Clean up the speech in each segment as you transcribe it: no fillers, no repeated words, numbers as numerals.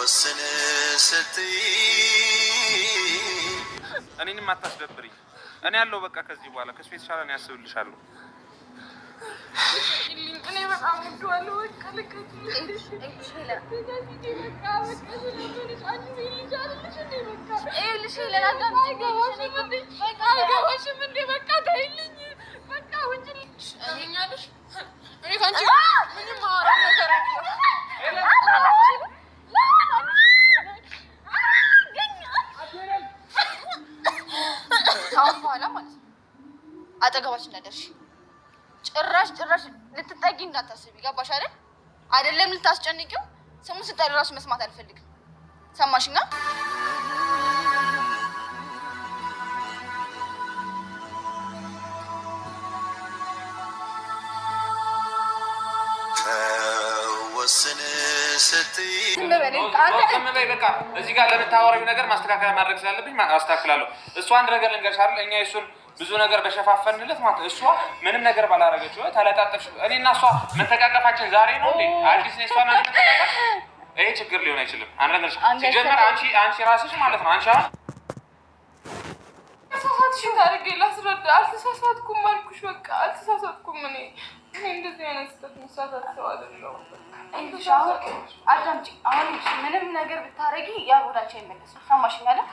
ወስን ስትይ እኔንም አታስደብሪ። እኔ ያለው በቃ ከዚህ በኋላ ከሱ የተሻለ ነው ያስብልሻለሁ። እኔ በጣም ወደዋለሁ። በቃ ልቀቂኝ። አጠገባችን እንዳደርሽ ጭራሽ ልትጠጊ እንዳታስቢ። ገባሽ አይደል? አይደለም ልታስጨንቂው ስሙ ስጠሪ ራሱ መስማት አልፈልግም። ሰማሽኛ? ወስን ስትይ በቃ እዚህ ጋር ለምታወሪው ነገር ማስተካከያ ማድረግ ስላለብኝ አስተካክላለሁ። እሱ አንድ ነገር ልንገርሽ አይደል? እኛ እሱን ብዙ ነገር በሸፋፈንለት ማለት እሷ ምንም ነገር ባላረገችው ተለጣጥፍሽ እኔና እሷ መተቃቀፋችን ዛሬ ነው እንዴ? አዲስ ነው እሷና መተቃቀፍ። ይሄ ችግር ሊሆን አይችልም። አንረንደርሽ ሲጀመር አንቺ ራስሽ ማለት ነው አንቺ አሁን ተሳሳትሽ ታርጌ ላስረዳ። አልተሳሳትኩም አልኩሽ። በቃ አልተሳሳትኩም። እኔ እንደዚህ አይነት ስህተት መሳሳት ሰው አይደለሁም። አዳምጪ። አሁን ምንም ነገር ብታረጊ ያ ቦታቸው አይመለስም። ሰማሽኝ አይደል?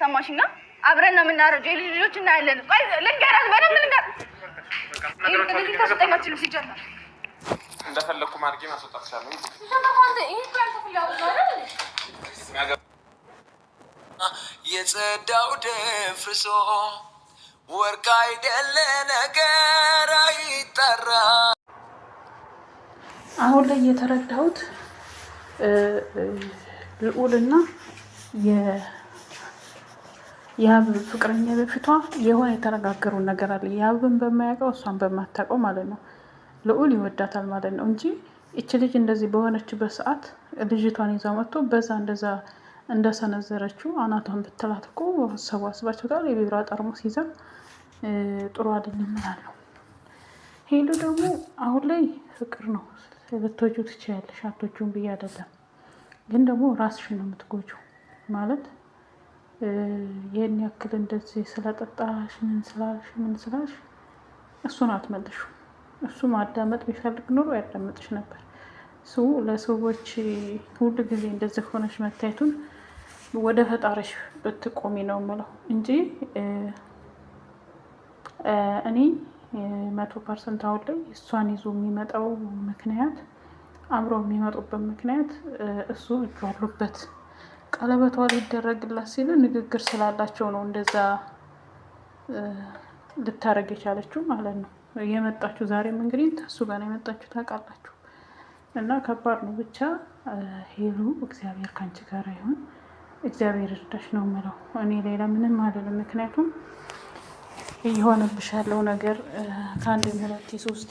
ሰማሽኝ? አብረን ነው የምናረጀው። የልጆች እናያለን። ልንገራት በደምብ ልንገራት። እንደዚህ ታስጠኛችሁ ሲጀመር እንደፈለኩ ማርጌ ማስወጣትሻለሁ። የጸዳው ደፍርሶ ወርቅ አይደለ ነገር አይጠራ። አሁን ላይ የተረዳሁት ልዑልና የአብ ፍቅረኛ በፊቷ የሆነ የተነጋገሩ ነገር አለ። የአብን በማያውቀው እሷን በማታውቀው ማለት ነው። ልዑል ይወዳታል ማለት ነው እንጂ እች ልጅ እንደዚህ በሆነችበት ሰዓት ልጅቷን ይዛ መጥቶ በዛ እንደዛ እንደሰነዘረችው አናቷን ብትላት እኮ ሰባስባቸውታል። የቢራ ጠርሙስ ይዛ ጥሩ አይደለም እላለሁ። ሄሉ ደግሞ አሁን ላይ ፍቅር ነው ልትወጂው ትችያለሽ፣ አትወጂውም ብዬ አይደለም፣ ግን ደግሞ ራስሽን ነው የምትጎጂው ማለት ይህን ያክል እንደዚህ ስለጠጣሽ ምን ስላልሽ እሱን አትመልሹ። እሱ ማዳመጥ ቢፈልግ ኑሮ ያዳመጥሽ ነበር። እሱ ለሰዎች ሁሉ ጊዜ እንደዚህ ሆነሽ መታየቱን ወደ ፈጣሪሽ ብትቆሚ ነው የምለው እንጂ እኔ 100% አሁን ላይ እሷን ይዞ የሚመጣው ምክንያት አብረው የሚመጡበት ምክንያት እሱ እጁ አሉበት። ቀለበቷ ሊደረግላት ሲሉ ንግግር ስላላቸው ነው እንደዛ ልታረግ የቻለችው ማለት ነው። የመጣችሁ ዛሬም እንግዲህ ተሱ ጋር ነው የመጣችሁ ታውቃላችሁ። እና ከባድ ነው ብቻ ሄሉ እግዚአብሔር ካንቺ ጋር ይሁን፣ እግዚአብሔር እርዳሽ ነው የምለው። እኔ ሌላ ምንም አይደለም። ምክንያቱም እየሆነብሽ ያለው ነገር ከአንድ ሁለት ሶስት